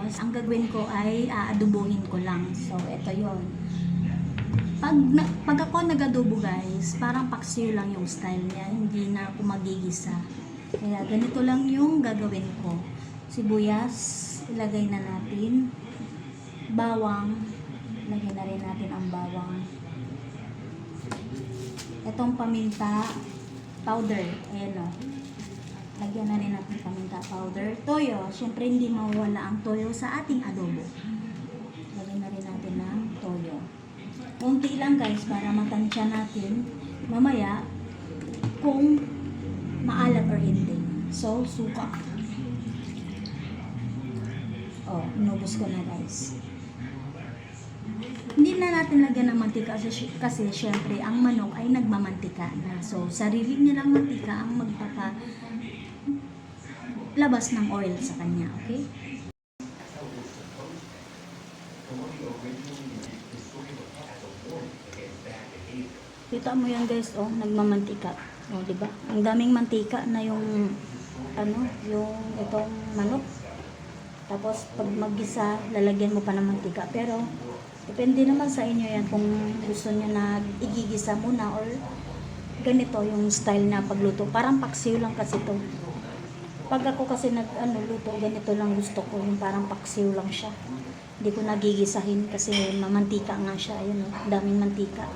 Tapos ang gagawin ko ay aadubuhin ko lang. So ito yon. Pag ako nag-adobo guys, parang paksiw lang yung style niya, hindi na ako magigisa. Kaya ganito lang yung gagawin ko. Sibuyas, ilagay na natin. Bawang, lagyan na rin natin ang bawang. Itong paminta powder, ayan o. Lagyan na rin natin paminta powder. Toyo, syempre hindi mawala ang toyo sa ating adobo. Lagyan na rin natin ng toyo. Kunti lang guys para matansya natin mamaya kung maalat or hindi. So, suka. Oh, inubos ko na guys. Hindi na natin lagyan ng mantika kasi syempre ang manok ay nagmamantika na. So, sarili niya lang mantika ang labas ng oil sa kanya, okay? Kita mo yan guys, oh, nagmamantika. Oh, di ba? Ang daming mantika na yung yung itong manok. Tapos pag maggisa, lalagyan mo pa ng mantika. Pero depende naman sa inyo yan kung gusto niyo na igigisa muna or ganito yung style na pagluto. Parang paksiw lang kasi to. Pag ako kasi luto, ganito lang gusto ko, yung parang paksiw lang siya. Hindi ko nagigisahin kasi mamantika nga siya, ayun, oh, daming mantika.